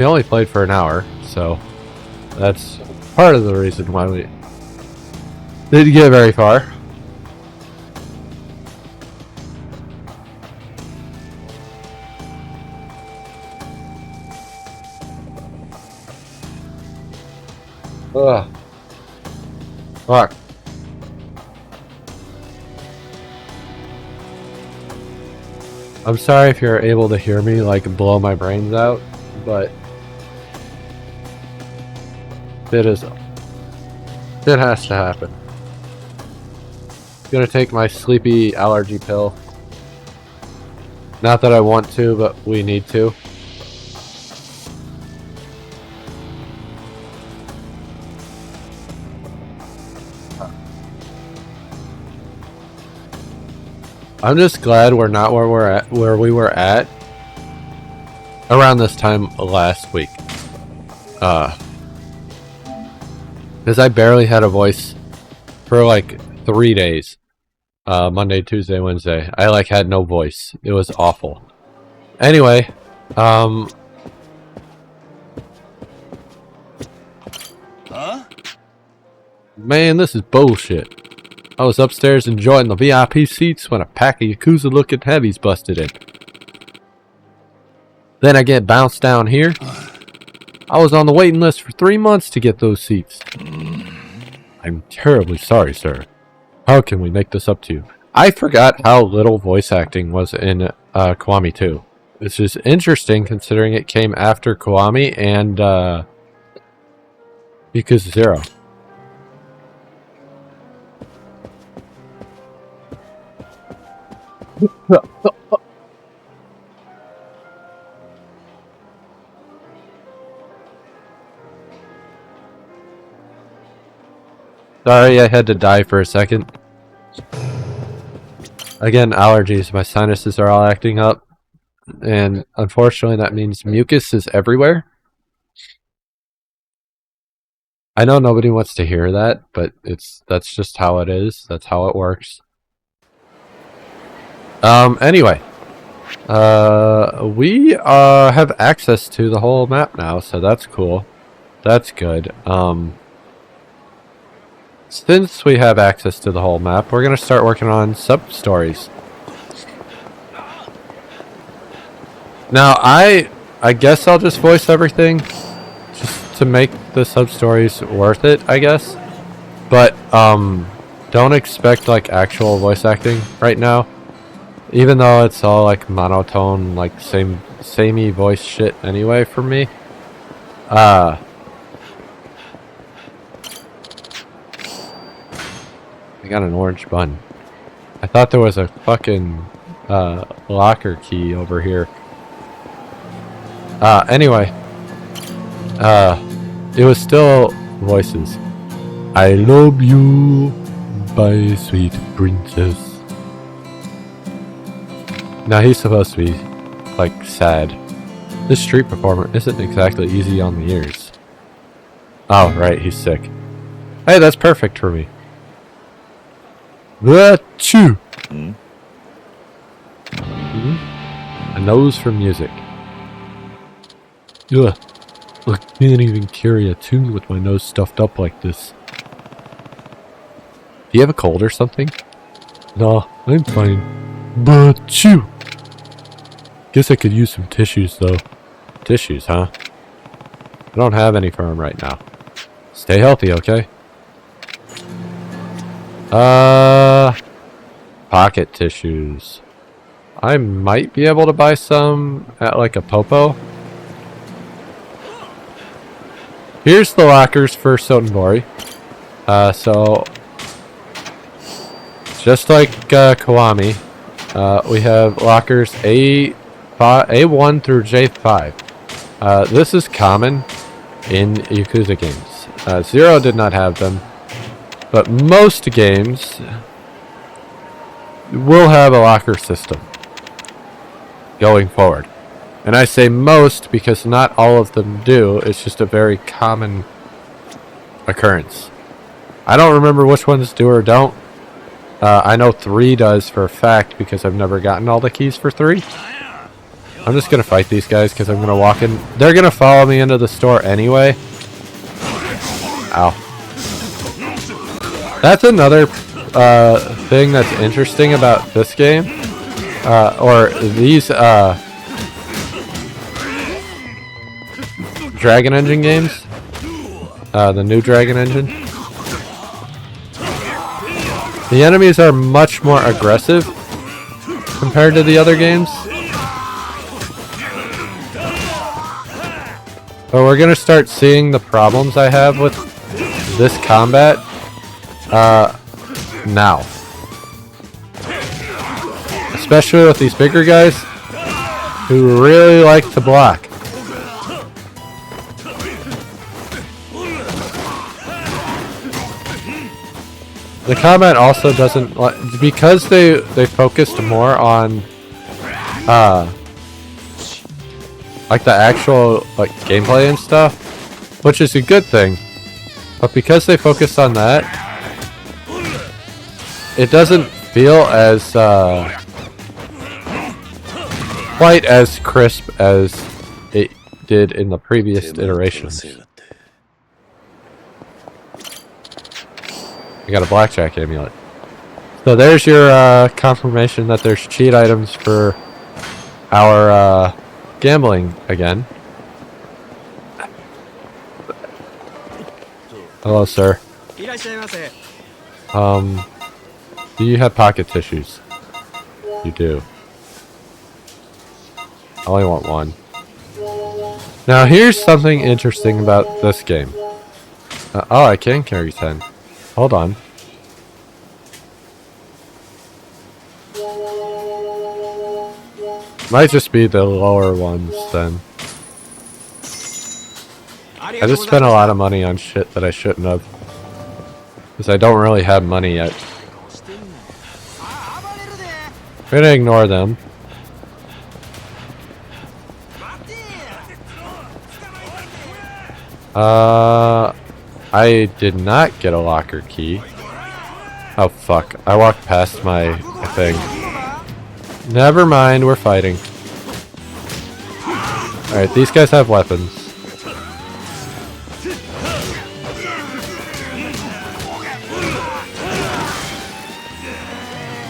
We only played for an hour, so that's part of the reason why we didn't get very far. Ugh. Fuck. I'm sorry if you're able to hear me like blow my brains out, but it has to happen. I'm gonna take my sleepy allergy pill. Not that I want to, but we need to. I'm just glad we're not where we were at around this time last week. Because I barely had a voice for like 3 days. Monday, Tuesday, Wednesday. I like had no voice. It was awful. Anyway, Huh? man, this is bullshit. I was upstairs enjoying the VIP seats when a pack of Yakuza looking heavies busted in. Then I get bounced down here. I was on the waiting list for 3 months to get those seats. I'm terribly sorry, sir. How can we make this up to you? I forgot how little voice acting was in Kiwami 2. This is interesting considering it came after Kiwami and Yakuza 0. Sorry, I had to die for a second. Again, allergies. My sinuses are all acting up. And unfortunately, that means mucus is everywhere. I know nobody wants to hear that, but that's just how it is. That's how it works. Anyway. We have access to the whole map now, so that's cool. That's good. Since we have access to the whole map, we're gonna start working on sub-stories. Now, I guess I'll just voice everything, just to make the sub-stories worth it, I guess. But, don't expect, like, actual voice acting right now. Even though it's all, like, monotone, like, samey voice shit anyway for me. I got an orange bun. I thought there was a fucking locker key over here. Anyway. It was still voices. I love you, my sweet princess. Now he's supposed to be, like, sad. This street performer isn't exactly easy on the ears. Oh, right, he's sick. Hey, that's perfect for me. Achoo! A nose for music. Ugh. I can't even carry a tune with my nose stuffed up like this. Do you have a cold or something? Nah, I'm fine. Achoo! Guess I could use some tissues though. Tissues, huh? I don't have any for him right now. Stay healthy, okay? Pocket tissues. I might be able to buy some at like a Popo. Here's the lockers for Sotenbori. So just like Kiwami, we have lockers A1 through J5. This is common in Yakuza games. 0 did not have them. But most games will have a locker system going forward. And I say most because not all of them do. It's just a very common occurrence. I don't remember which ones do or don't. I know 3 does for a fact because I've never gotten all the keys for 3. I'm just gonna fight these guys because I'm gonna walk in. They're gonna follow me into the store anyway. Ow. That's another thing that's interesting about this game. Or these Dragon Engine games. The new Dragon Engine. The enemies are much more aggressive compared to the other games. But we're gonna start seeing the problems I have with this combat now. Especially with these bigger guys who really like to block. The combat also doesn't because they focused more on like the actual like gameplay and stuff, which is a good thing. But because they focused on that, it doesn't feel as quite as crisp as it did in the previous iterations. I got a blackjack amulet. So there's your confirmation that there's cheat items for our gambling again. Hello, sir. Do you have pocket tissues? You do. I only want one. Now here's something interesting about this game. Oh, I can carry 10. Hold on. Might just be the lower ones then. I just spent a lot of money on shit that I shouldn't have. Because I don't really have money yet. I'm gonna ignore them. I did not get a locker key. Oh fuck, I walked past my thing. Never mind, we're fighting. Alright, these guys have weapons.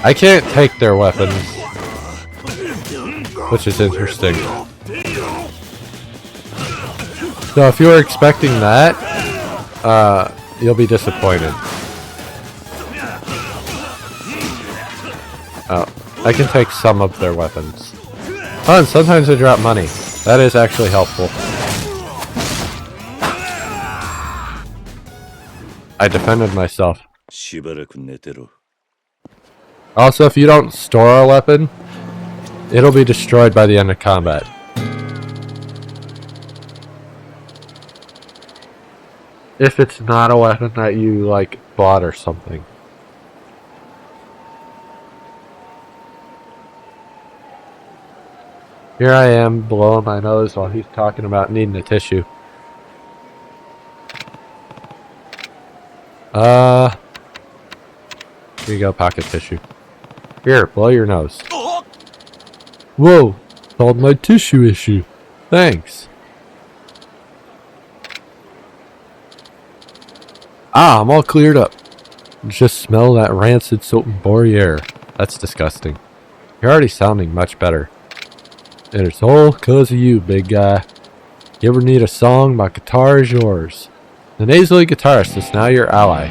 I can't take their weapons, which is interesting. So if you were expecting that, you'll be disappointed. Oh, I can take some of their weapons. Oh, and sometimes they drop money. That is actually helpful. I defended myself. Also, if you don't store a weapon, it'll be destroyed by the end of combat. If it's not a weapon that you, like, bought or something. Here I am, blowing my nose while he's talking about needing a tissue. Here you go, pocket tissue. Here, blow your nose. Whoa, solved my tissue issue. Thanks. Ah, I'm all cleared up. Just smell that rancid soap and bory air. That's disgusting. You're already sounding much better. And it's all cause of you, big guy. You ever need a song? My guitar is yours. The nasally guitarist is now your ally.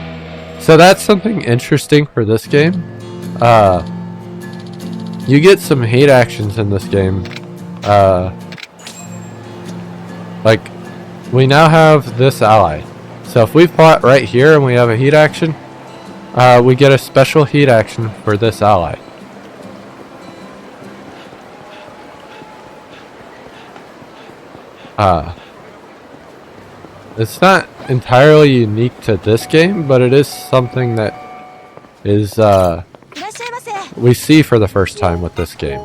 So that's something interesting for this game. You get some hate actions in this game. Like, we now have this ally. So if we fought right here and we have a heat action, we get a special heat action for this ally. It's not entirely unique to this game, but it is something that is we see for the first time with this game,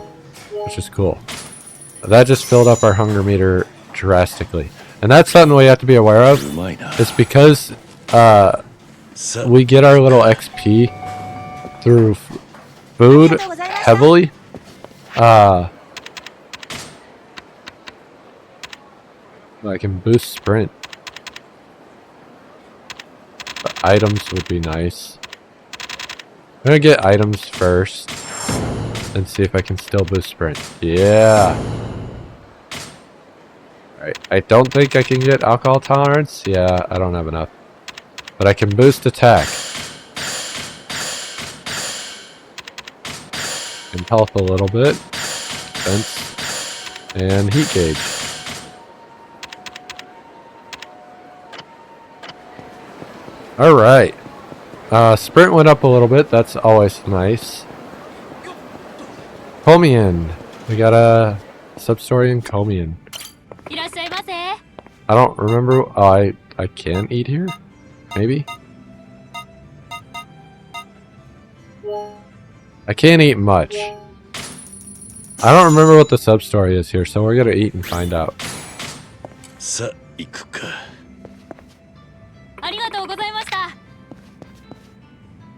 which is cool. That just filled up our hunger meter drastically. And that's something we have to be aware of. It's because we get our little XP through food heavily. I can boost sprint. The items would be nice. I'm gonna get items first and see if I can still boost sprint. Yeah. Alright, I don't think I can get alcohol tolerance. Yeah, I don't have enough. But I can boost attack. And health a little bit. Defense. And heat gauge. Alright. Sprint went up a little bit. That's always nice. Komian. We got a sub-story in Komian. I don't remember. Oh, I can eat here? Maybe? I can't eat much. I don't remember what the sub-story is here, so we're gonna eat and find out.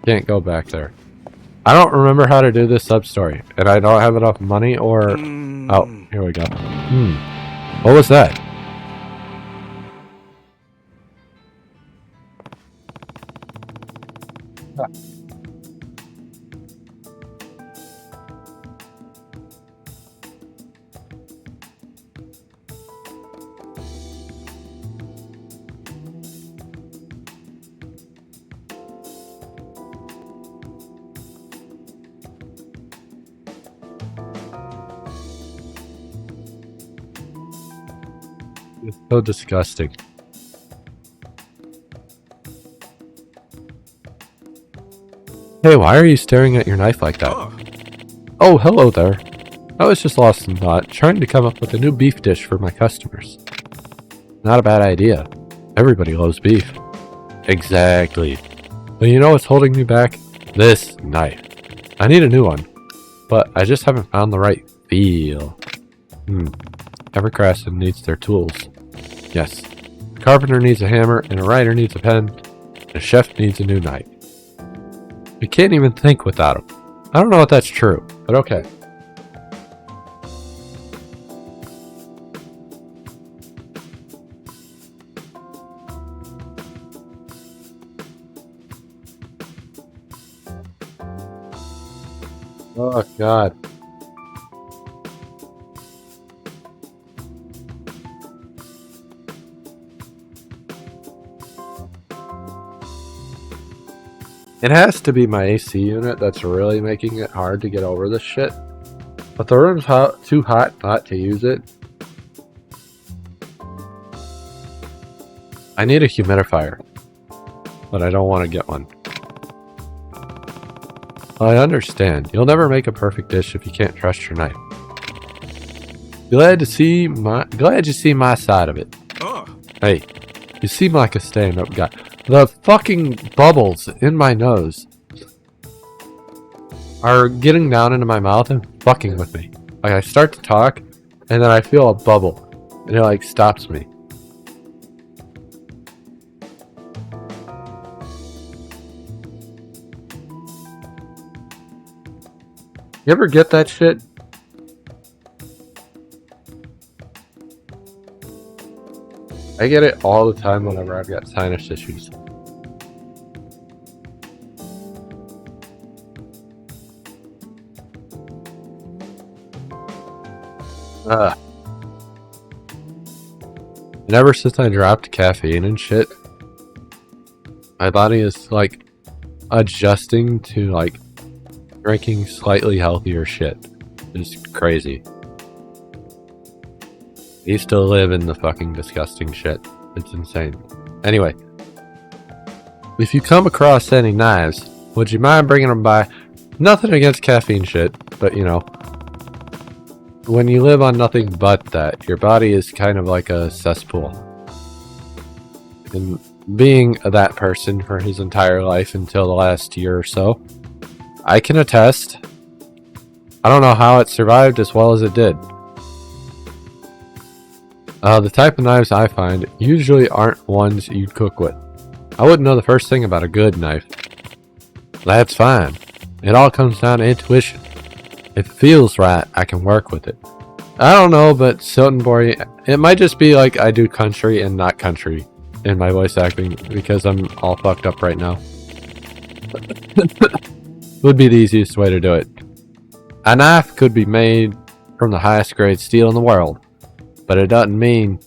Can't go back there. I don't remember how to do this sub-story, and I don't have enough money or... Oh, here we go. What was that? It's so disgusting. Hey, why are you staring at your knife like that? Oh, hello there. I was just lost in thought, trying to come up with a new beef dish for my customers. Not a bad idea. Everybody loves beef. Exactly. But you know what's holding me back? This knife. I need a new one, but I just haven't found the right feel. Every craftsman needs their tools. Yes. A carpenter needs a hammer, and a writer needs a pen, and a chef needs a new knife. We can't even think without them. I don't know if that's true, but okay. Oh, God. It has to be my AC unit that's really making it hard to get over this shit. But the room's too hot not to use it. I need a humidifier, but I don't want to get one. I understand. You'll never make a perfect dish if you can't trust your knife. Glad you see my side of it. Hey, you seem like a stand-up guy. The fucking bubbles in my nose are getting down into my mouth and fucking with me. Like, I start to talk, and then I feel a bubble, and it like stops me. You ever get that shit? I get it all the time whenever I've got sinus issues. And ever since I dropped caffeine and shit, my body is like adjusting to like drinking slightly healthier shit. It's crazy. I used to live in the fucking disgusting shit. It's insane. Anyway, if you come across any knives, would you mind bringing them by? Nothing against caffeine shit, but you know, when you live on nothing but that, your body is kind of like a cesspool. And being that person for his entire life until the last year or so, I can attest. I don't know how it survived as well as it did. The type of knives I find usually aren't ones you'd cook with. I wouldn't know the first thing about a good knife. That's fine. It all comes down to intuition. If it feels right, I can work with it. I don't know, but Sotenbori, it might just be like I do country and not country in my voice acting because I'm all fucked up right now. Would be the easiest way to do it. A knife could be made from the highest grade steel in the world, but it doesn't mean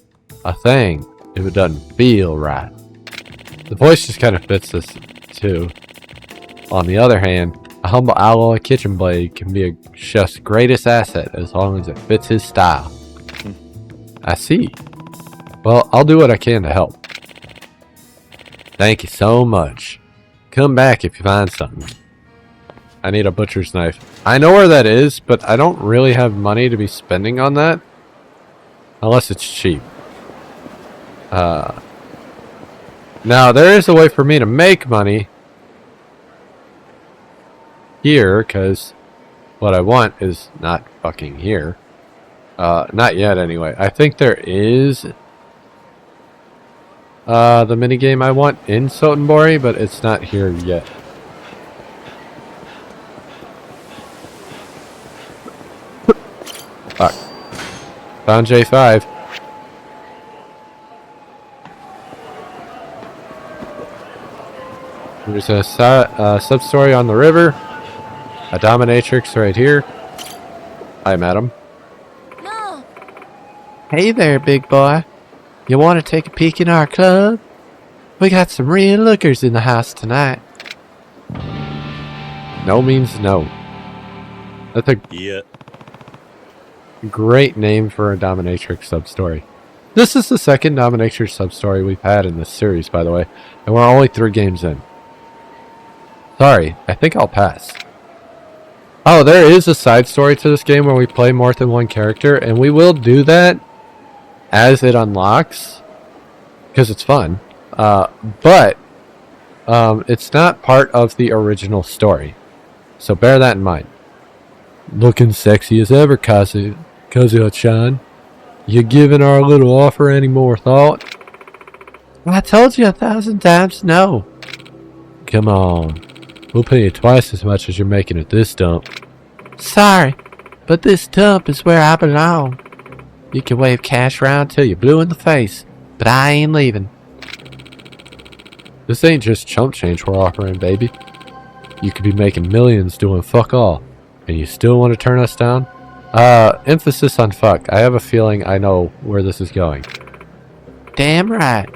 a thing if it doesn't feel right. The voice just kind of fits this too. On the other hand, a humble alloy kitchen blade can be a chef's greatest asset as long as it fits his style. I see. Well, I'll do what I can to help. Thank you so much. Come back if you find something. I need a butcher's knife. I know where that is, but I don't really have money to be spending on that. Unless it's cheap. Now, there is a way for me to make money here, because what I want is not fucking here. Not yet, anyway. I think there is the minigame I want in Sotenbori, but it's not here yet. Fuck. Found J5. There's a sub-story on the river. A dominatrix right here. Hi, madam. No. Hey there, big boy. You want to take a peek in our club? We got some real lookers in the house tonight. No means no. That's a great name for a dominatrix sub-story. This is the second dominatrix sub-story we've had in this series, by the way, and we're only 3 games in. Sorry, I think I'll pass. Oh, there is a side story to this game where we play more than one character, and we will do that as it unlocks, because it's fun. But it's not part of the original story, so bear that in mind. Looking sexy as ever, Kazuya-chan. You giving our little offer any more thought? I told you 1,000 times no. Come on. We'll pay you twice as much as you're making at this dump. Sorry, but this dump is where I belong. You can wave cash around till you're blue in the face, but I ain't leaving. This ain't just chump change we're offering, baby. You could be making millions doing fuck all, and you still want to turn us down? Emphasis on fuck. I have a feeling I know where this is going. Damn right.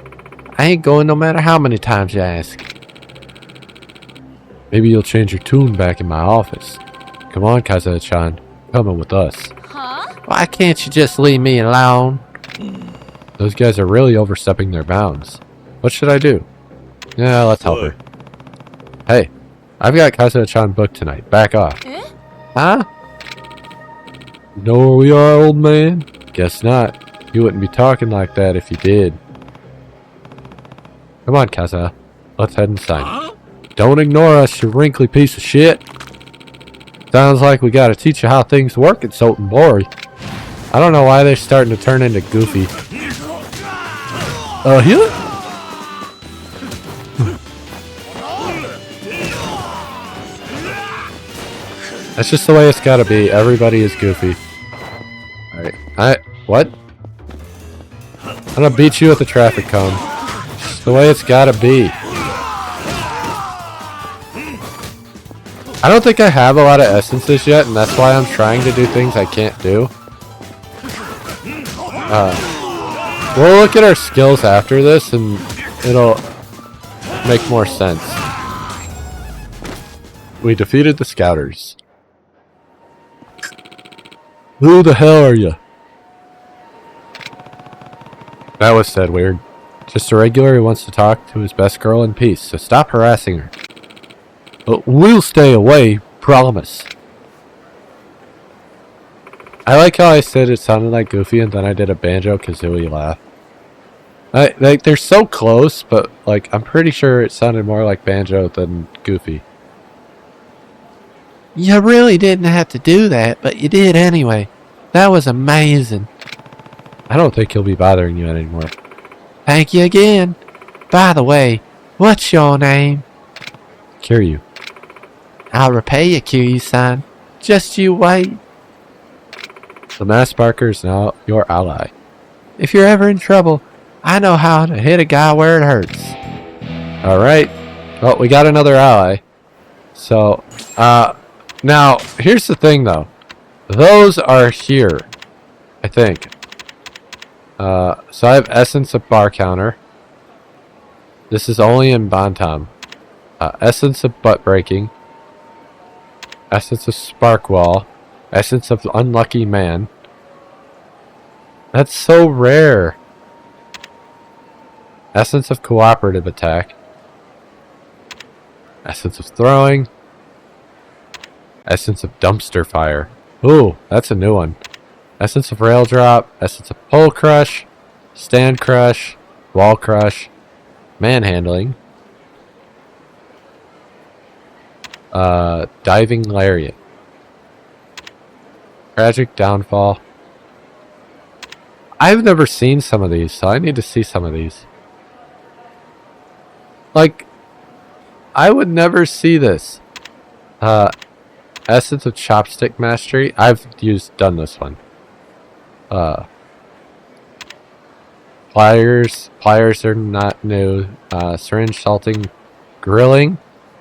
I ain't going no matter how many times you ask. Maybe you'll change your tune back in my office. Come on, Kazuya-chan. Coming with us. Huh? Why can't you just leave me alone? Those guys are really overstepping their bounds. What should I do? Yeah, let's help her. Hey, I've got Kazuya-chan booked tonight. Back off. Eh? Huh? You know where we are, old man? Guess not. You wouldn't be talking like that if you did. Come on, Kazuya. Let's head inside. Don't ignore us, you wrinkly piece of shit. Sounds like we gotta teach you how things work at Sotenbori. I don't know why they're starting to turn into Goofy. Here? That's just the way it's gotta be. Everybody is Goofy. Alright. What? I'm gonna beat you with the traffic cone. It's the way it's gotta be. I don't think I have a lot of essences yet, and that's why I'm trying to do things I can't do. We'll look at our skills after this, and it'll make more sense. We defeated the scouters. Who the hell are you? That was said weird. Just a regular who wants to talk to his best girl in peace, so stop harassing her. But we'll stay away, promise. I like how I said it sounded like Goofy and then I did a Banjo-Kazooie laugh. Like, they're so close, but like I'm pretty sure it sounded more like Banjo than Goofy. You really didn't have to do that, but you did anyway. That was amazing. I don't think he'll be bothering you anymore. Thank you again. By the way, what's your name? Kiryu. I'll repay you, Kiryu-san. Just you wait. The mass marker is now your ally. If you're ever in trouble, I know how to hit a guy where it hurts. Alright. Well, we got another ally. So, now, here's the thing though. Those are here, I think. So I have Essence of Bar Counter. This is only in Bantam. Essence of Butt Breaking. Essence of Spark Wall. Essence of Unlucky Man. That's so rare. Essence of Cooperative Attack. Essence of Throwing. Essence of Dumpster Fire. Ooh, that's a new one. Essence of Rail Drop. Essence of Pole Crush. Stand Crush. Wall Crush. Manhandling. Diving Lariat. Tragic Downfall. I've never seen some of these, so I need to see some of these. Like, I would never see this. Essence of Chopstick Mastery. I've done this one. Pliers. Pliers are not new. Syringe Salting. Grilling.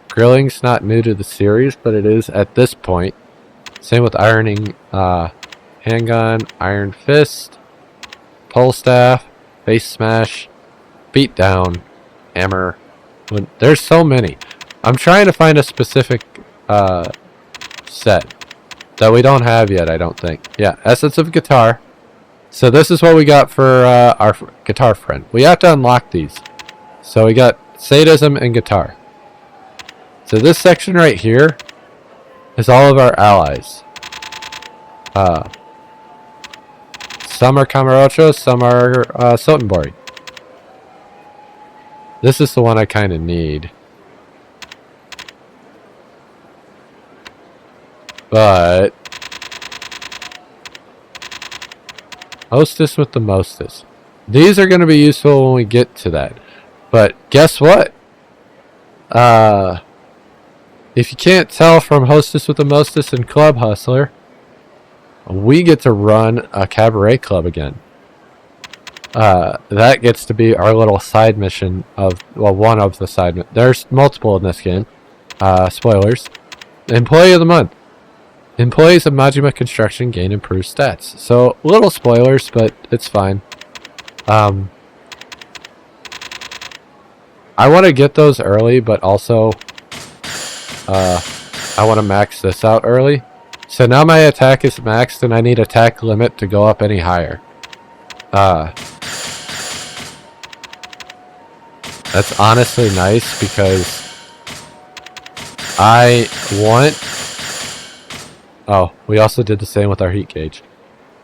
Grilling's not new to the series, but it is at this point. Same with Ironing. Handgun. Iron Fist. Pole Staff. Face Smash. Beat Down. Hammer. There's so many. I'm trying to find a specific set that we don't have yet, I don't think. Yeah, Essence of Guitar. So this is what we got for our guitar friend. We have to unlock these. So we got Sadism and Guitar. So this section right here is all of our allies. Some are Kamurocho, some are Sotenbori. This is the one I kind of need. But Hostess with the Mostess. These are going to be useful when we get to that. But guess what? If you can't tell from Hostess with the Mostess and Club Hustler, we get to run a cabaret club again. That gets to be our little side mission of, well, one of the side missions. There's multiple in this game. Spoilers. Employee of the Month. Employees of Majima Construction gain improved stats. So, little spoilers, but it's fine. I want to get those early, but also I want to max this out early. So now my attack is maxed and I need attack limit to go up any higher. That's honestly nice because I want... Oh, we also did the same with our heat gauge.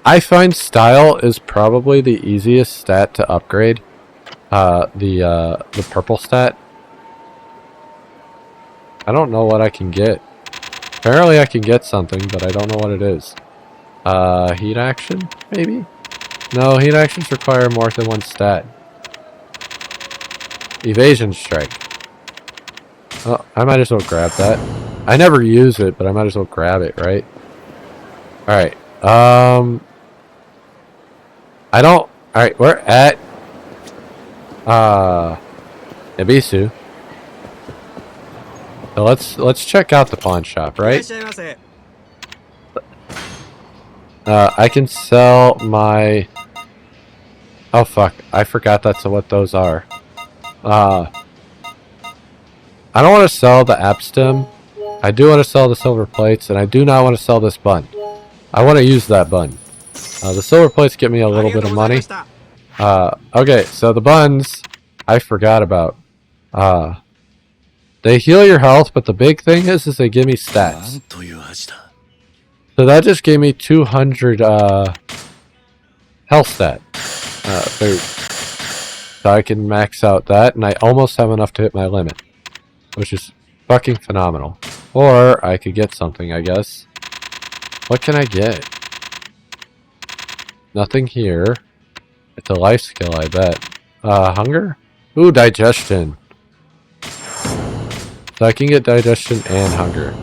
I find style is probably the easiest stat to upgrade. The purple stat. I don't know what I can get. Apparently I can get something, but I don't know what it is. Heat action, maybe? No, heat actions require more than one stat. Evasion strike. Oh, I might as well grab that. I never use it, but I might as well grab it, right? Alright, I don't... Alright, we're at... Ebisu. So let's check out the pawn shop, right? I can sell my... Oh fuck, I forgot that's what those are. I don't want to sell the app stem. I do want to sell the silver plates, and I do not want to sell this bun. I want to use that bun. The silver plates get me a little bit of money. Okay, so the buns, I forgot about. They heal your health, but the big thing is they give me stats. So that just gave me 200 health stat. So I can max out that, and I almost have enough to hit my limit. Which is fucking phenomenal. Or I could get something, I guess. What can I get? Nothing here. It's a life skill, I bet. Hunger? Ooh, digestion. So I can get digestion and hunger.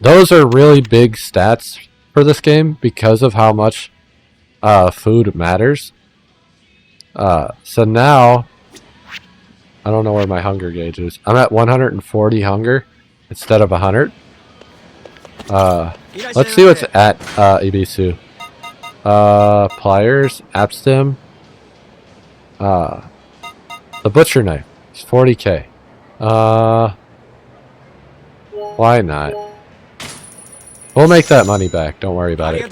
Those are really big stats for this game because of how much food matters. So now, I don't know where my hunger gauge is. I'm at 140 hunger instead of 100. Let's see what's at Ibisu. Pliers, Abstim. The butcher knife is 40k. Why not? We'll make that money back. Don't worry about it.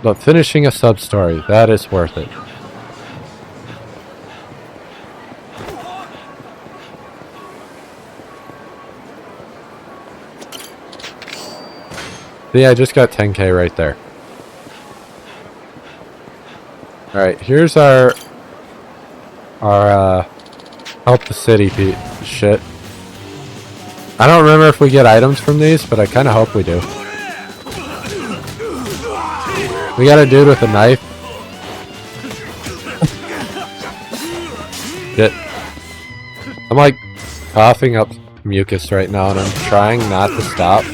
But finishing a sub-story, that is worth it. See, I just got 10k right there. Alright, here's our help the city shit. I don't remember if we get items from these, but I kind of hope we do. We got a dude with a knife. Shit. I'm like coughing up mucus right now, and I'm trying not to stop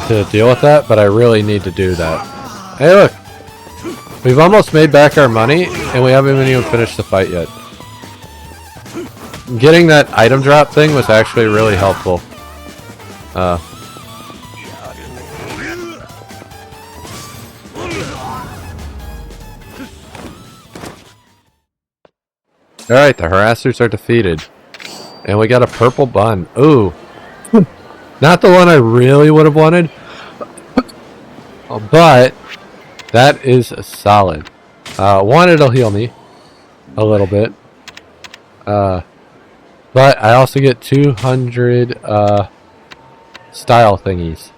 to deal with that, but I really need to do that. Hey, look! We've almost made back our money, and we haven't even finished the fight yet. Getting that item drop thing was actually really helpful. Alright, the harassers are defeated. And we got a purple bun. Ooh. Not the one I really would have wanted. But that is solid. One, it'll heal me a little bit. But I also get 200 style thingies.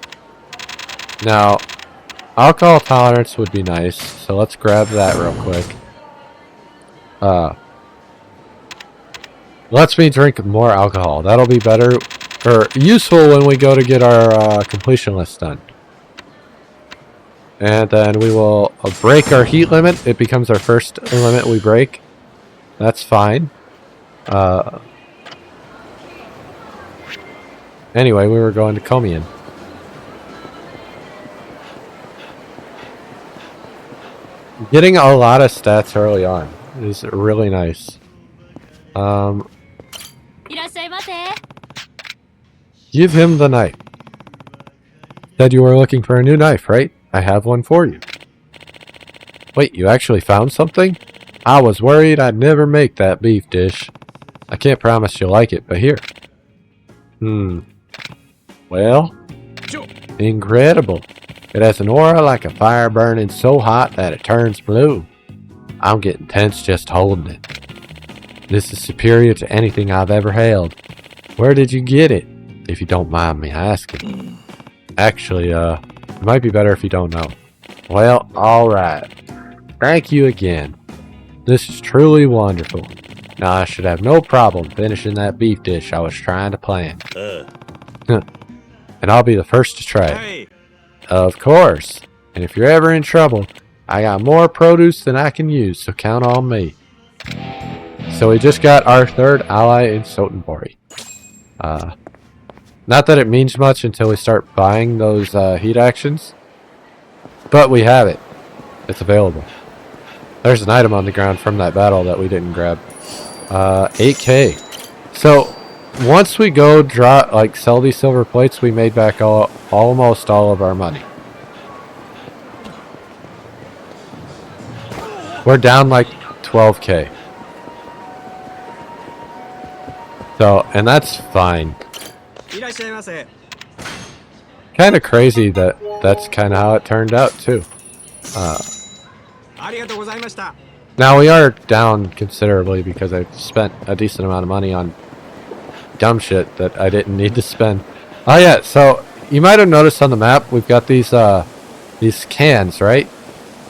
Now, alcohol tolerance would be nice, so let's grab that real quick. Lets me drink more alcohol. That'll be better or useful when we go to get our completion list done. And then we will break our heat limit. It becomes our first limit we break. That's fine. Anyway, we were going to Komian. Getting a lot of stats early on is really nice. Give him the knife. Said you were looking for a new knife, right? I have one for you. Wait, you actually found something? I was worried I'd never make that beef dish. I can't promise you'll like it, but here. Well, incredible. It has an aura like a fire burning so hot that it turns blue. I'm getting tense just holding it. This is superior to anything I've ever held. Where did you get it? If you don't mind me asking. Actually, it might be better if you don't know. Well, alright. Thank you again. This is truly wonderful. Now I should have no problem finishing that beef dish I was trying to plan. And I'll be the first to try it. Of course. And if you're ever in trouble, I got more produce than I can use, so count on me. So we just got our third ally in Sotenbori. Not that it means much until we start buying those heat actions. But we have it. It's available. There's an item on the ground from that battle that we didn't grab. 8k. So once we go sell these silver plates, we made back almost all of our money. We're down like 12k. So, and that's fine. Kind of crazy that that's kind of how it turned out too. Now we are down considerably because I spent a decent amount of money on dumb shit that I didn't need to spend. Oh yeah, so you might have noticed on the map we've got these cans, right?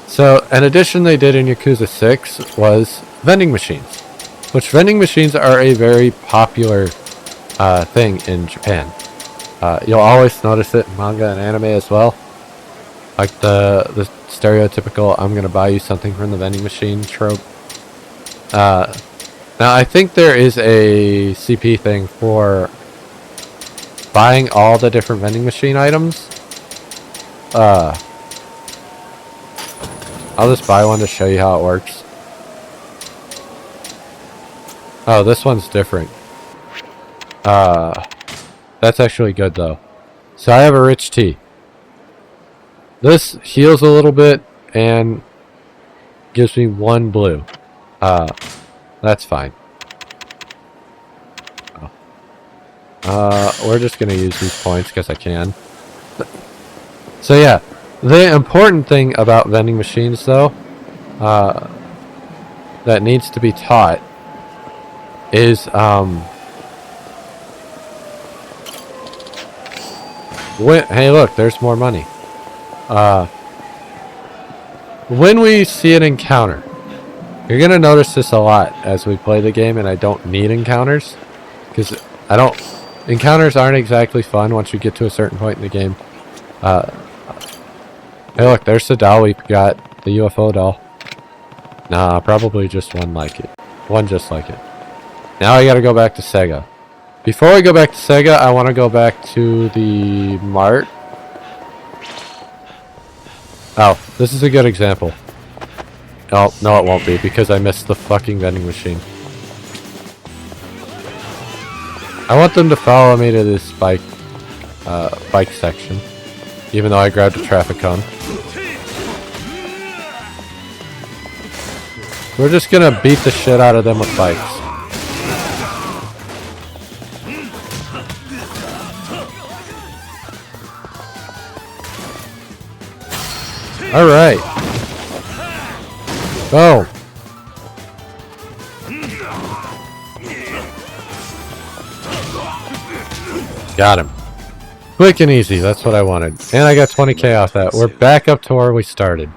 So an addition they did in Yakuza 6 was vending machines, which vending machines are a very popular thing in Japan. You'll always notice it in manga and anime as well. Like the stereotypical I'm gonna buy you something from the vending machine trope. Now I think there is a CP thing for buying all the different vending machine items I'll just buy one to show you how it works. Oh, this one's different. That's actually good though. So I have a rich tea. This heals a little bit and gives me 1 blue. That's fine. We're just gonna use these points because I can. So yeah, the important thing about vending machines though, that needs to be taught is, hey look, there's more money. When we see an encounter, you're gonna notice this a lot as we play the game, and I don't need encounters, because encounters aren't exactly fun once you get to a certain point in the game. Hey look, there's the doll we got, the UFO doll. Nah, probably just one like it. One just like it. Now I gotta go back to Sega. Before I go back to Sega, I want to go back to the mart. Oh, this is a good example. Oh, no it won't be, because I missed the fucking vending machine. I want them to follow me to this bike section. Even though I grabbed a traffic cone. We're just gonna beat the shit out of them with bikes. Alright. Go. Got him. Quick and easy, that's what I wanted. And I got 20k off that. We're back up to where we started.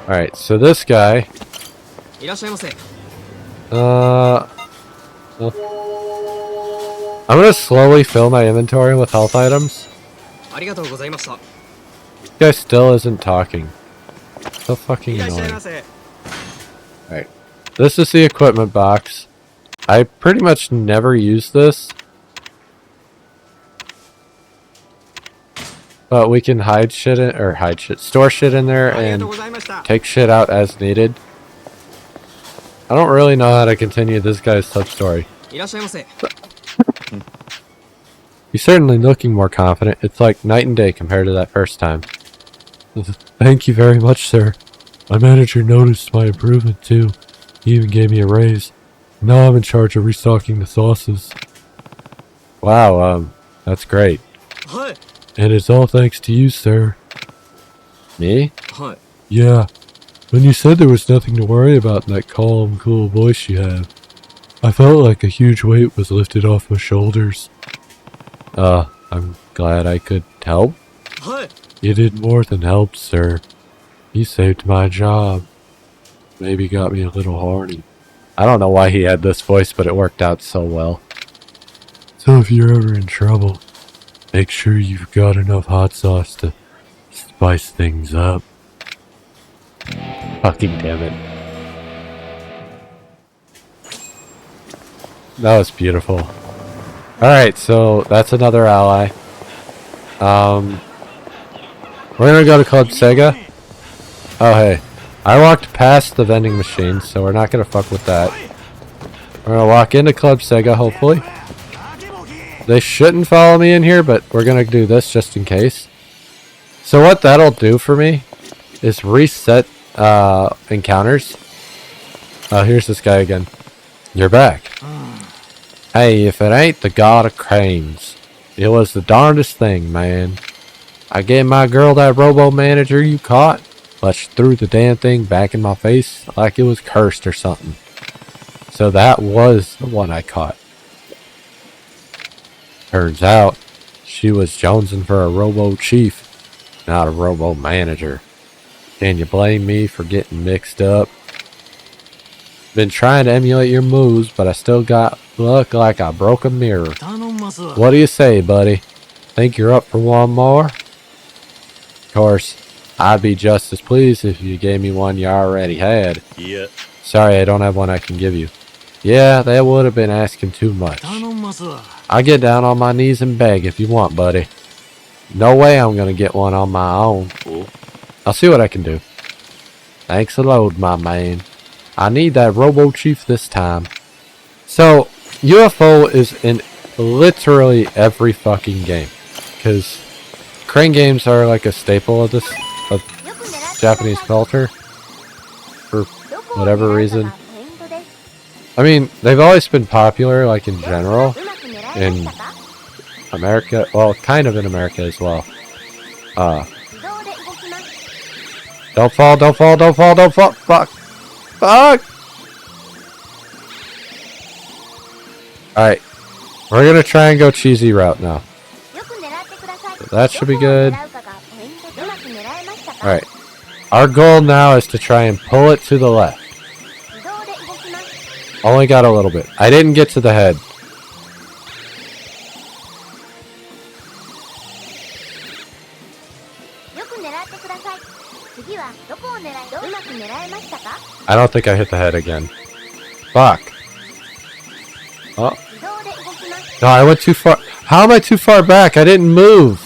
Alright, so this guy... I'm gonna slowly fill my inventory with health items. This guy still isn't talking. So fucking annoying. Alright. This is the equipment box. I pretty much never use this. But we can hide shit in, or store shit in there and take shit out as needed. I don't really know how to continue this guy's sub-story. He's certainly looking more confident. It's like night and day compared to that first time. Thank you very much, sir. My manager noticed my improvement too. He even gave me a raise. Now I'm in charge of restocking the sauces. Wow, that's great. And it's all thanks to you, sir. Me? Yeah. When you said there was nothing to worry about in that calm, cool voice you have, I felt like a huge weight was lifted off my shoulders. I'm glad I could help. You did more than help, sir. You saved my job. Maybe got me a little horny. I don't know why he had this voice, but it worked out so well. So if you're ever in trouble, make sure you've got enough hot sauce to spice things up. Fucking damn it. That was beautiful. Alright, so that's another ally. We're gonna go to Club Sega. Oh hey. I walked past the vending machine, so we're not gonna fuck with that. We're gonna walk into Club Sega, hopefully. They shouldn't follow me in here, but we're gonna do this just in case. So what that'll do for me is reset encounters. Oh, here's this guy again. You're back. Hey, if it ain't the god of cranes. It was the darndest thing, man. I gave my girl that robo manager you caught, but she threw the damn thing back in my face like it was cursed or something. So that was the one I caught. Turns out, she was jonesing for a robo chief, not a robo manager. Can you blame me for getting mixed up? Been trying to emulate your moves, but I still got look like I broke a mirror. What do you say, buddy? Think you're up for one more? Of course, I'd be just as pleased if you gave me one you already had. Yeah. Sorry, I don't have one I can give you. Yeah, that would have been asking too much. I'll get down on my knees and beg if you want, buddy. No way I'm gonna get one on my own, fool. I'll see what I can do. Thanks a load, my man. I need that Robo Chief this time. So, UFO is in literally every fucking game. Because crane games are like a staple of Japanese culture. For whatever reason. I mean, they've always been popular, like in general. In America, well, kind of in America as well. Don't fall, don't fall, don't fall, don't fall. Fuck. Fuck. Alright. We're gonna try and go cheesy route now. So that should be good. Alright. Our goal now is to try and pull it to the left. Only got a little bit. I didn't get to the head. I don't think I hit the head again. Fuck. Oh. No, I went too far. How am I too far back? I didn't move.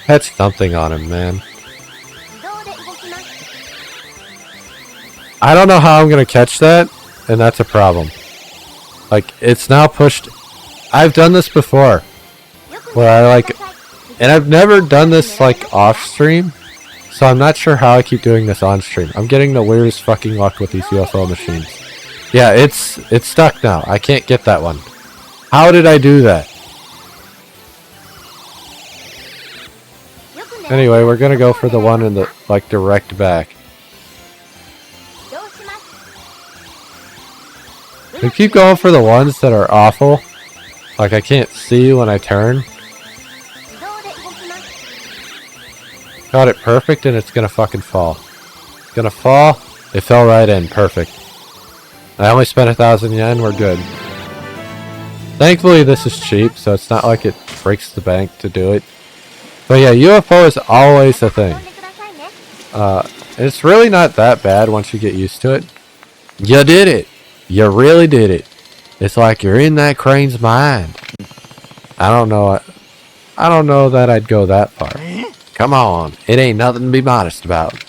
Had something on him, man. I don't know how I'm gonna catch that, and that's a problem. Like, it's now pushed. I've done this before, where and I've never done this like off stream, so I'm not sure how I keep doing this on stream. I'm getting the weirdest fucking luck with these UFO machines. Yeah, it's stuck now. I can't get that one. How did I do that? Anyway, we're gonna go for the one in the direct back. We keep going for the ones that are awful. Like, I can't see when I turn. Got it perfect, and it's gonna fucking fall. It's gonna fall. It fell right in. Perfect. I only spent 1,000 yen. We're good. Thankfully, this is cheap, so it's not like it breaks the bank to do it. But yeah, UFO is always a thing. It's really not that bad once you get used to it. You did it! You really did it. It's like you're in that crane's mind. I don't know that I'd go that far. Come on. It ain't nothing to be modest about.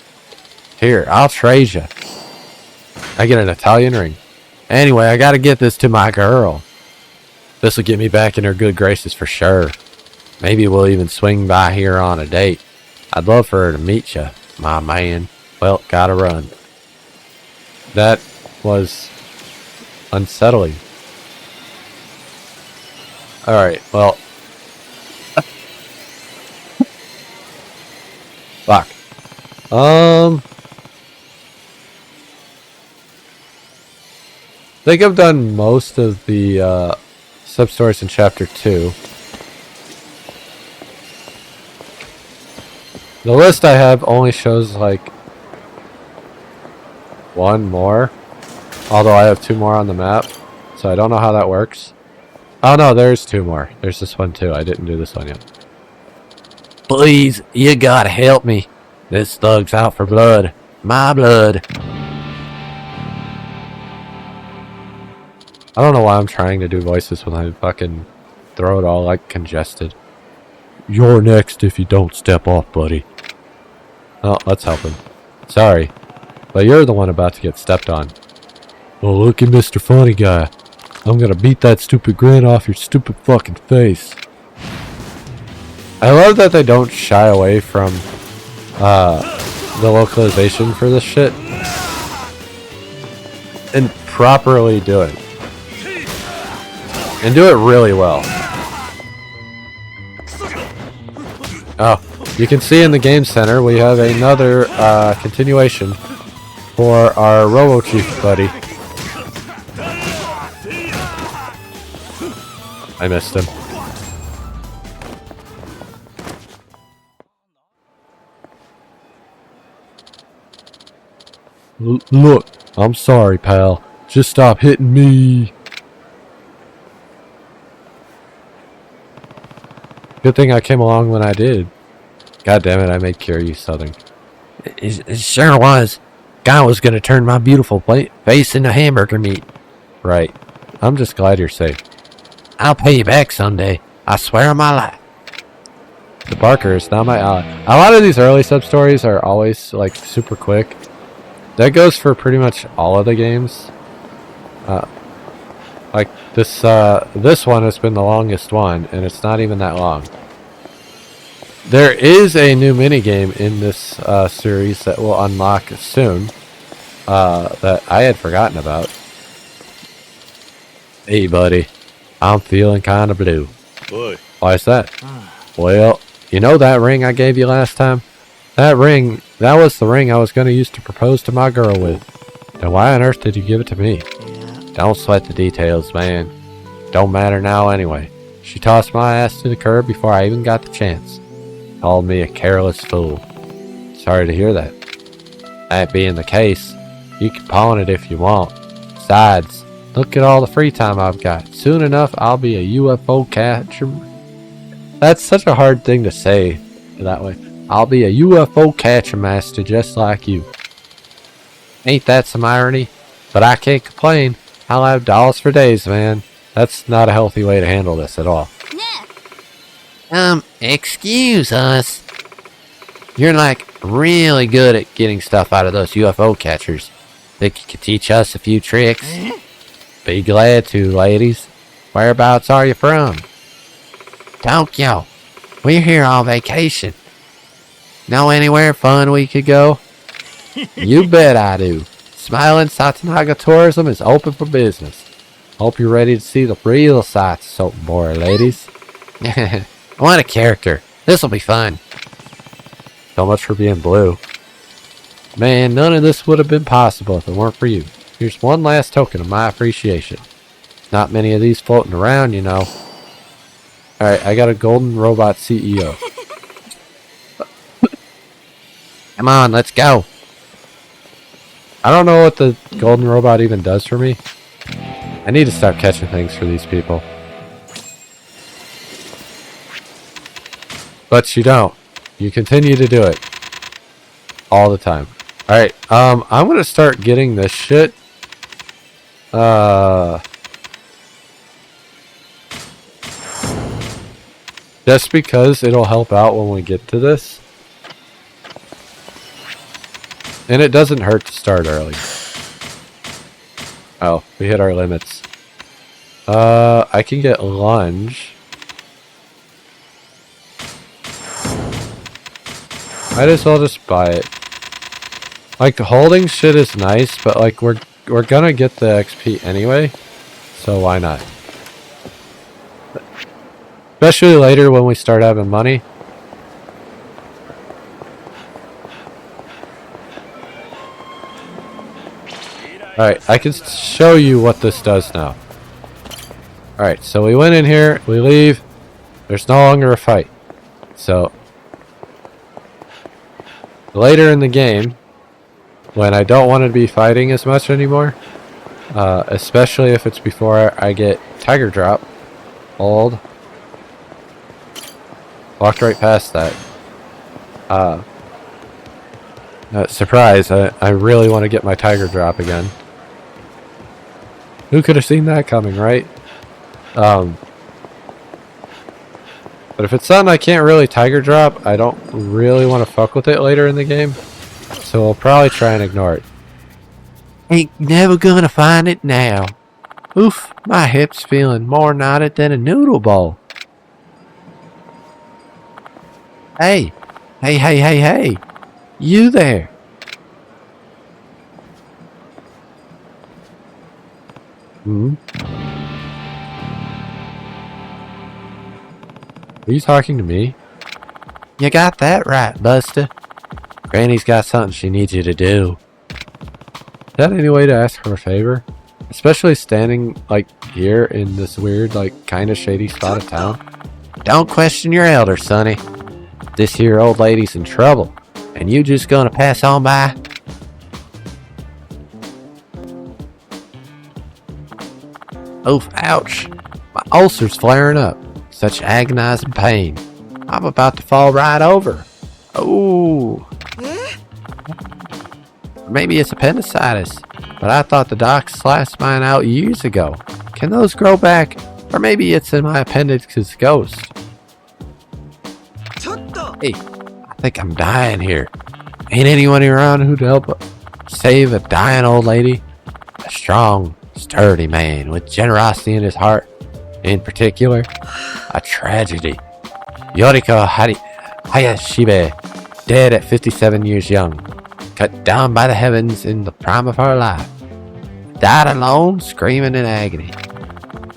Here, I'll trade you. I get an Italian ring. Anyway, I gotta get this to my girl. This'll get me back in her good graces for sure. Maybe we'll even swing by here on a date. I'd love for her to meet you, my man. Well, gotta run. That was unsettling. Alright, well. Fuck. I think I've done most of the sub-stories in Chapter 2. The list I have only shows like one more. Although I have 2 more on the map. So I don't know how that works. Oh no, there's 2 more. There's this one too. I didn't do this one yet. Please, you gotta help me. This thug's out for blood. My blood. I don't know why I'm trying to do voices when I fucking throw it all like congested. You're next if you don't step off, buddy. Oh, let's help him. Sorry, but you're the one about to get stepped on. Well, look at Mr. Funny Guy. I'm gonna beat that stupid grin off your stupid fucking face. I love that they don't shy away from the localization for this shit. And properly do it. And do it really well. Oh, you can see in the game center we have another continuation for our Robo Chief buddy. I missed him. Look, I'm sorry, pal. Just stop hitting me. Good thing I came along when I did. God damn it, I made Kira use Southern. It sure was. Guy was gonna turn my beautiful face into hamburger meat. Right. I'm just glad you're safe. I'll pay you back someday. I swear on my life. The Barker is not my ally. A lot of these early sub-stories are always, like, super quick. That goes for pretty much all of the games. Like, this one has been the longest one, and it's not even that long. There is a new minigame in this series that will unlock soon that I had forgotten about. Hey, buddy. I'm feeling kind of blue. Boy. Why is that? Well, you know that ring I gave you last time? That ring, that was the ring I was going to use to propose to my girl with. Then why on earth did you give it to me? Don't sweat the details, man. Don't matter now anyway. She tossed my ass to the curb before I even got the chance. Called me a careless fool. Sorry to hear that. That being the case, you can pawn it if you want. Besides, look at all the free time I've got. Soon enough, I'll be a UFO catcher. That's such a hard thing to say that way. I'll be a UFO catcher master just like you. Ain't that some irony? But I can't complain. I'll have dolls for days, man. That's not a healthy way to handle this at all. Excuse us. You're like really good at getting stuff out of those UFO catchers. Think you could teach us a few tricks? Be glad to, ladies. Whereabouts are you from? Tokyo. We're here on vacation. Know anywhere fun we could go? You bet I do. Smiling Satanaga Tourism is open for business. Hope you're ready to see the real sights, Soapboy ladies. What a character. This'll be fun. So much for being blue. Man, none of this would have been possible if it weren't for you. Here's one last token of my appreciation. Not many of these floating around, you know. Alright, I got a golden robot CEO. Come on, let's go. I don't know what the golden robot even does for me. I need to stop catching things for these people. But you don't. You continue to do it. All the time. Alright, I'm gonna start getting this shit. Just because it'll help out when we get to this. And it doesn't hurt to start early. Oh, we hit our limits. I can get lunge. Might as well just buy it. Like, holding shit is nice, but like we're gonna get the XP anyway, so why not? Especially later when we start having money. Alright, I can show you what this does now. Alright, so we went in here, we leave, there's no longer a fight. So, later in the game, when I don't want to be fighting as much anymore, especially if it's before I get Tiger Drop, hold, walked right past that. Surprise, I really want to get my Tiger Drop again. Who could have seen that coming, right? But if it's something I can't really Tiger Drop, I don't really want to fuck with it later in the game. So we'll probably try and ignore it. Ain't never gonna find it now. Oof, my hip's feeling more knotted than a noodle bowl. Hey, hey. You there. Hmm? Are you talking to me? You got that right, Buster. Granny's got something she needs you to do. Is that any way to ask her a favor? Especially standing, like, here in this weird, like, kinda shady spot of town? Don't question your elder, sonny. This here old lady's in trouble, and you just gonna pass on by? Oof, ouch. My ulcer's flaring up. Such agonizing pain. I'm about to fall right over. Oh. Maybe it's appendicitis, but I thought the doc slashed mine out years ago. Can those grow back? Or maybe it's in my appendix's ghost. Hey, I think I'm dying here. Ain't anyone around who'd help save a dying old lady? A strong, sturdy man with generosity in his heart. In particular, a tragedy. Yoriko Hayashibe, dead at 57 years young. Cut down by the heavens in the prime of her life. Died alone, screaming in agony.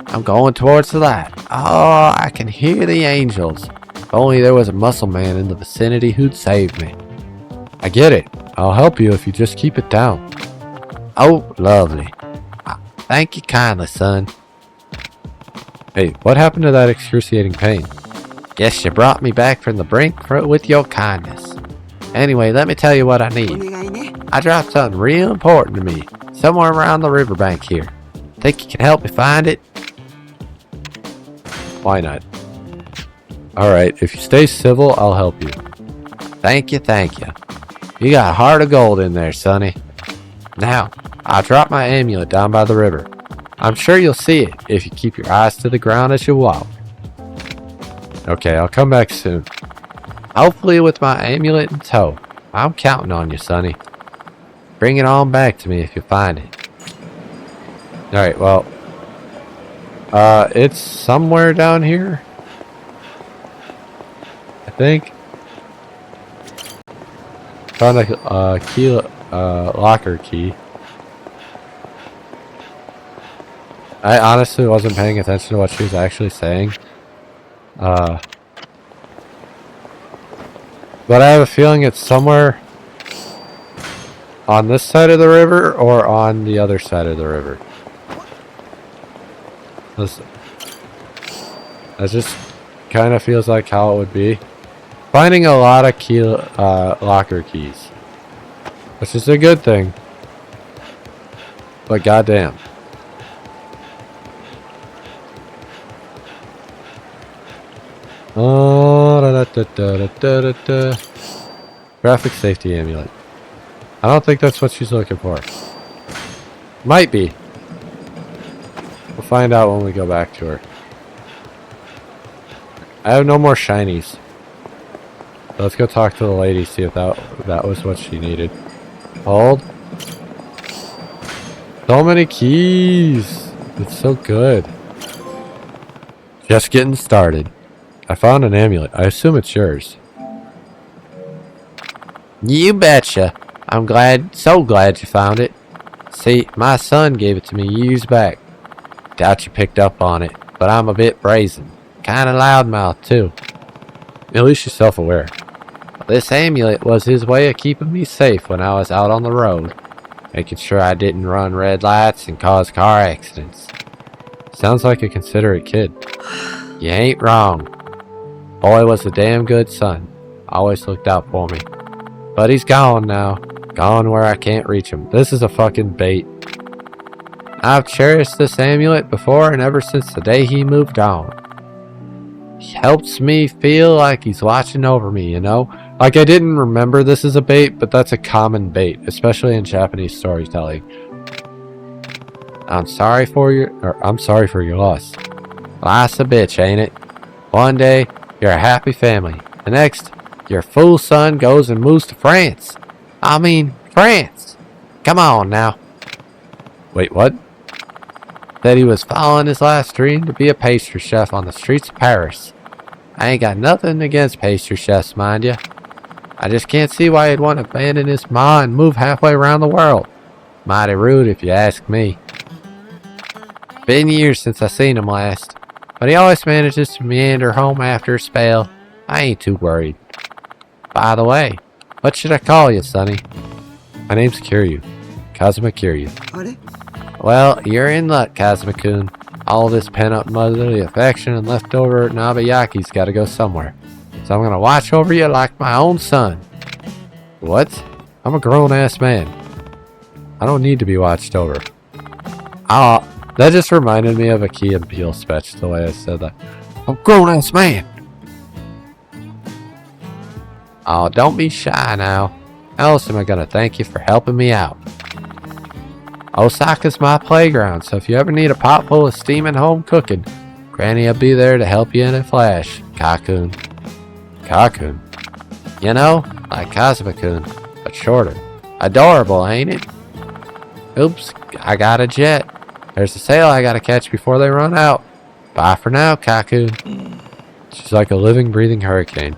I'm going towards the light. Oh, I can hear the angels. If only there was a muscle man in the vicinity who'd save me. I get it. I'll help you if you just keep it down. Oh, lovely. Thank you kindly, son. Hey, what happened to that excruciating pain? Guess you brought me back from the brink with your kindness. Anyway, let me tell you what I need. I dropped something real important to me, somewhere around the riverbank here. Think you can help me find it? Why not? Alright, if you stay civil, I'll help you. Thank you, thank you. You got a heart of gold in there, sonny. Now, I'll drop my amulet down by the river. I'm sure you'll see it if you keep your eyes to the ground as you walk. Okay, I'll come back soon. Hopefully with my amulet in tow. I'm counting on you, sonny. Bring it on back to me if you find it. Alright, well. It's somewhere down here. I think. Found a key, locker key. I honestly wasn't paying attention to what she was actually saying. But I have a feeling it's somewhere on this side of the river or on the other side of the river. That just kind of feels like how it would be. Finding a lot of key, locker keys. Which is a good thing. But goddamn. Graphic safety amulet. I don't think that's what she's looking for. Might be. We'll find out when we go back to her. I have no more shinies. Let's go talk to the lady, see if that was what she needed. Hold. So many keys. It's so good. Just getting started. I found an amulet. I assume it's yours. You betcha. I'm so glad you found it. See, my son gave it to me years back. Doubt you picked up on it, but I'm a bit brazen. Kinda loudmouth, too. At least you're self-aware. This amulet was his way of keeping me safe when I was out on the road. Making sure I didn't run red lights and cause car accidents. Sounds like a considerate kid. You ain't wrong. Boy was a damn good son. Always looked out for me. But he's gone now. Gone where I can't reach him. This is a fucking bait. I've cherished this amulet before and ever since the day he moved on. He helps me feel like he's watching over me, you know? Like, I didn't remember this is a bait, but that's a common bait, especially in Japanese storytelling. I'm sorry for your loss. Life's a bitch, ain't it? One day, you're a happy family. The next, your fool son goes and moves to France. I mean, France. Come on now. Wait, what? Said he was following his last dream to be a pastry chef on the streets of Paris. I ain't got nothing against pastry chefs, mind ya. I just can't see why he'd want to abandon his ma and move halfway around the world. Mighty rude if you ask me. Been years since I seen him last, but he always manages to meander home after a spell. I ain't too worried. By the way, what should I call you, sonny? My name's Kiryu. Kazuma Kiryu. Well, you're in luck, Kazuma-kun. All this pent-up motherly affection and leftover Nabayaki's gotta go somewhere. So I'm gonna watch over you like my own son. What? I'm a grown-ass man. I don't need to be watched over. Oh, that just reminded me of a Key and Peele sketch, the way I said that. I'm a grown-ass man. Oh, don't be shy now. How else am I gonna thank you for helping me out? Osaka's my playground, so if you ever need a pot full of steaming home cooking, Granny'll be there to help you in a flash, Kakun. Kakun? You know, like Kazuma-kun, but shorter. Adorable, ain't it? Oops, I got a jet. There's a sale I gotta catch before they run out. Bye for now, Kakun. She's like a living, breathing hurricane.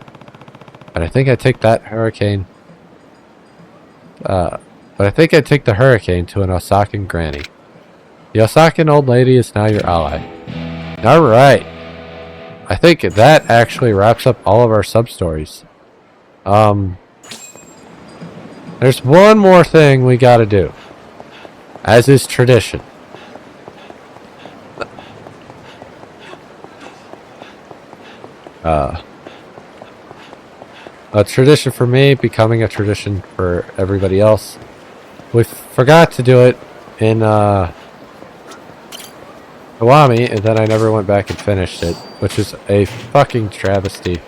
But I think I take that hurricane... But I think I'd take the hurricane to an Osakan granny. The Osakan old lady is now your ally. Alright. I think that actually wraps up all of our sub-stories. There's one more thing we gotta do. As is tradition. A tradition for me, becoming a tradition for everybody else. We forgot to do it in Kiwami, and then I never went back and finished it, which is a fucking travesty.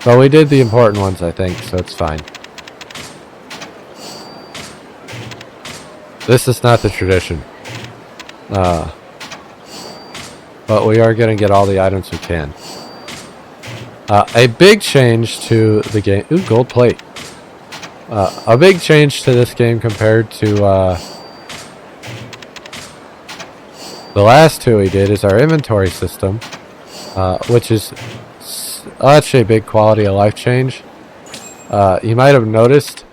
But we did the important ones, I think, so it's fine. This is not the tradition. But we are going to get all the items we can. A big change to the game... Ooh, gold plate. A big change to this game compared to the last two we did is our inventory system, which is actually a big quality of life change. You might have noticed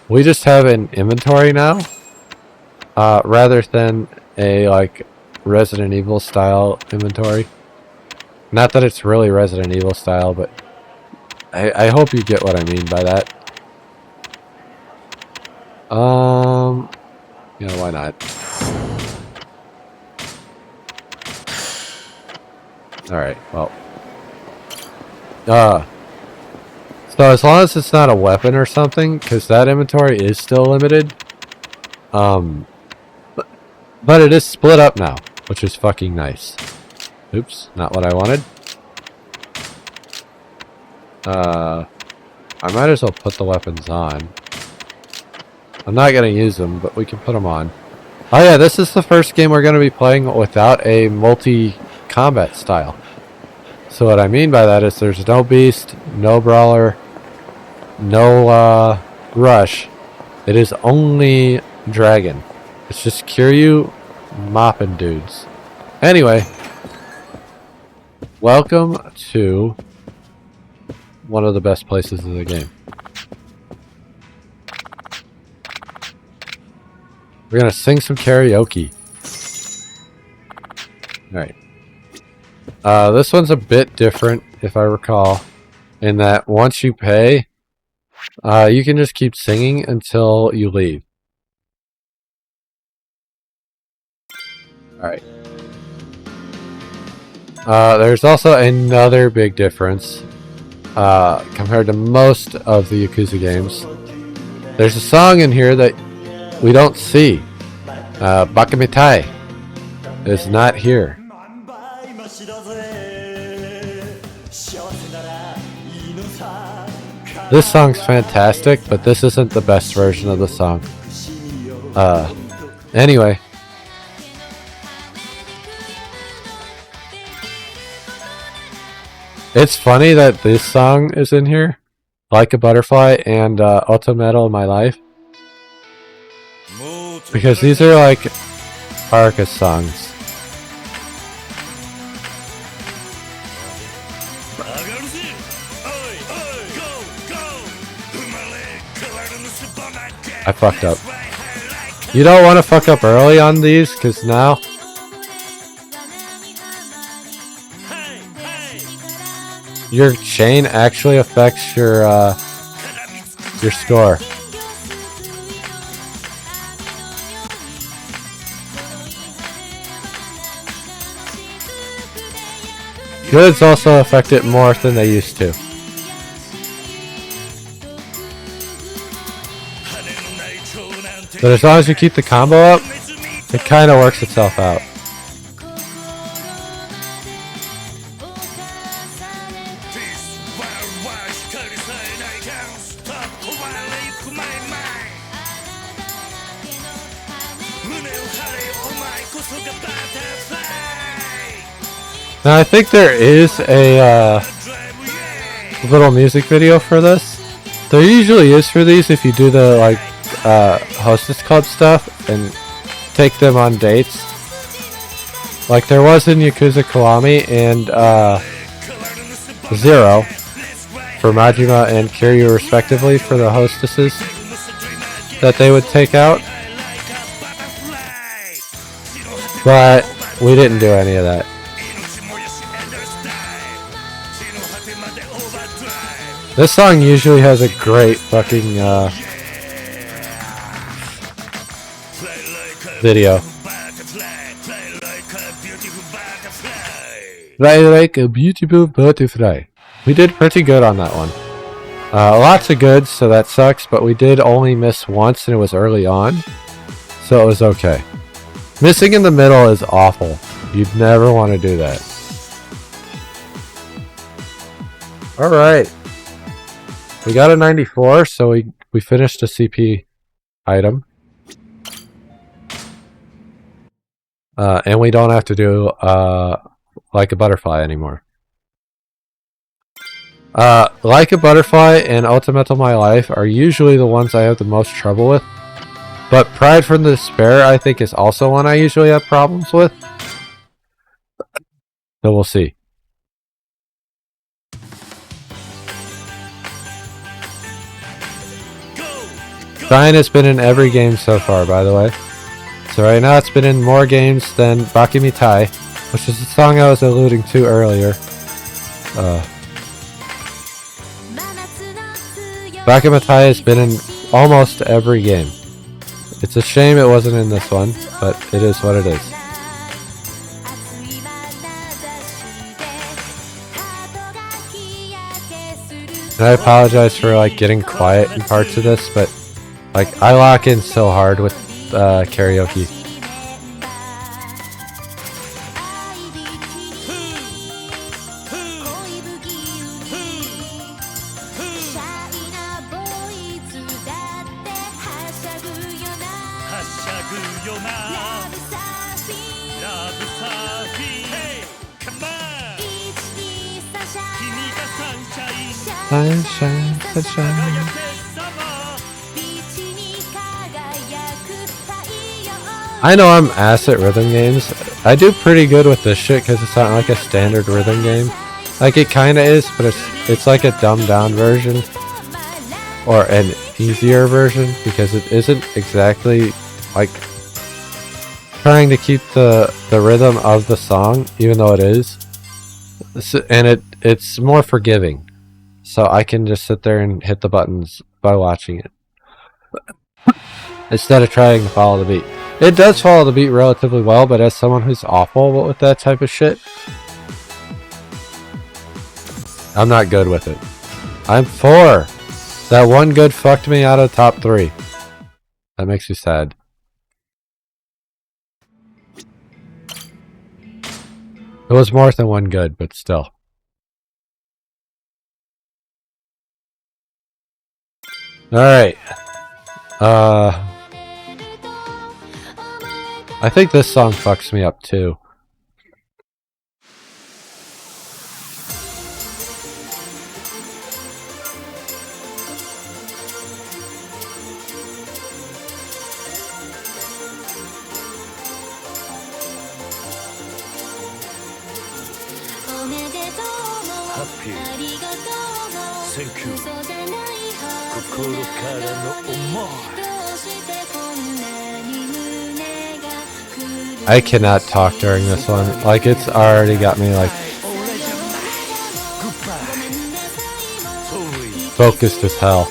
we just have an inventory now, rather than a like Resident Evil style inventory. Not that it's really Resident Evil style, but I hope you get what I mean by that. You know, why not? Alright, well. So as long as it's not a weapon or something, because that inventory is still limited. But it is split up now, which is fucking nice. Oops, not what I wanted. I might as well put the weapons on. I'm not going to use them, but we can put them on. Oh yeah, this is the first game we're going to be playing without a multi-combat style. So what I mean by that is there's no beast, no brawler, no rush. It is only dragon. It's just Kiryu mopping dudes. Anyway, welcome to one of the best places in the game. We're gonna sing some karaoke. Alright. This one's a bit different, if I recall, in that once you pay, you can just keep singing until you leave. Alright. There's also another big difference compared to most of the Yakuza games. There's a song in here that we don't see. Bakamitai is not here. This song's fantastic, but this isn't the best version of the song. Anyway. It's funny that this song is in here. Like a Butterfly and Auto Metal in My Life. Because these are like Haruka songs. I fucked up. You don't want to fuck up early on these, because now your chain actually affects your score. Goods also affect it more than they used to. But as long as you keep the combo up, it kind of works itself out. Now I think there is a little music video for this. There usually is for these if you do the like hostess club stuff and take them on dates. Like there was in Yakuza Kiwami and Zero for Majima and Kiryu respectively for the hostesses that they would take out. But we didn't do any of that. This song usually has a great fucking video. Fly like a beautiful butterfly. We did pretty good on that one. Lots of goods, so that sucks, but we did only miss once and it was early on. So it was okay. Missing in the middle is awful. You'd never want to do that. Alright. We got a 94, so we finished a CP item. And we don't have to do like a butterfly anymore. Like a Butterfly and Ultimate My Life are usually the ones I have the most trouble with. But Pride from the Despair I think is also one I usually have problems with. So we'll see. Cyan has been in every game so far, by the way. So right now it's been in more games than Bakimitai, which is the song I was alluding to earlier. Bakimitai has been in almost every game. It's a shame it wasn't in this one, but it is what it is. And I apologize for like getting quiet in parts of this, but like I lock in so hard with karaoke. Sunshine, sunshine. I know I'm ass at rhythm games. I do pretty good with this shit because it's not like a standard rhythm game. Like it kinda is, but it's like a dumbed down version. Or an easier version because it isn't exactly like trying to keep the rhythm of the song, even though it is. And it's more forgiving. So I can just sit there and hit the buttons by watching it. Instead of trying to follow the beat. It does follow the beat relatively well, but as someone who's awful with that type of shit, I'm not good with it. I'm 4. That one good fucked me out of top 3. That makes me sad. It was more than one good, but still. Alright. I think this song fucks me up too. Happy. Thank you. 心からの思い I cannot talk during this one. Like, it's already got me, like, focused as hell.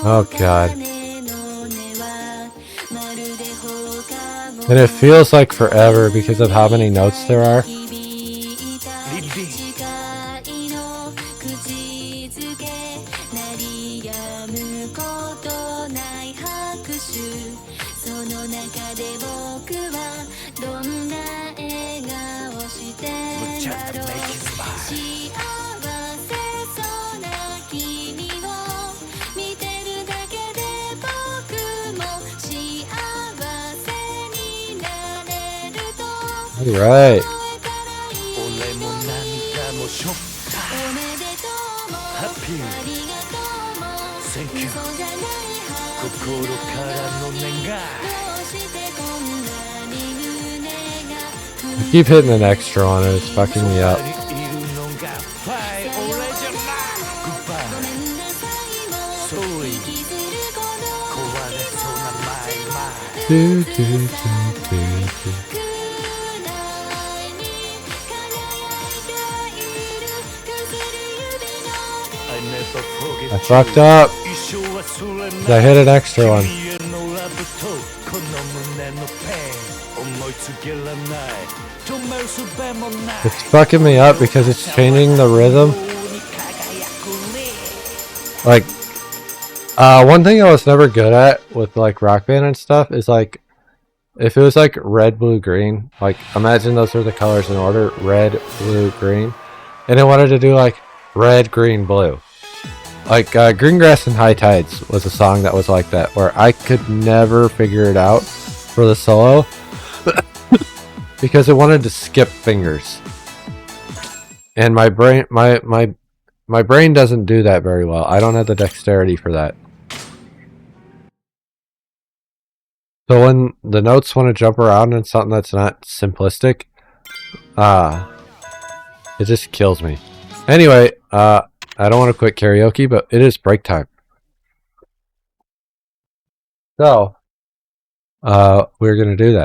Oh god. And it feels like forever because of how many notes there are. Alright. 俺も涙もしょっぱハッピー Thank you 心からの願い I keep hitting an extra on it, it's fucking me up. そばにいるのがファイ俺じゃない Goodbye Sorry 壊れそうなマイマイ Do, do, do, do, do. I never forget I fucked up. 一生忘れない I hit an extra one. 君へのラブとこの胸のペン思いつけらない止める術もない It's fucking me up because it's changing the rhythm. Like, one thing I was never good at with like Rock Band and stuff is like, if it was like red, blue, green, like imagine those are the colors in order, red, blue, green, and I wanted to do like red, green, blue. Like Green Grass and High Tides was a song that was like that, where I could never figure it out for the solo because it wanted to skip fingers, and my brain, my brain doesn't do that very well. I don't have the dexterity for that. So when the notes want to jump around in something that's not simplistic, it just kills me. Anyway, I don't want to quit karaoke, but it is break time. So, we're going to do that.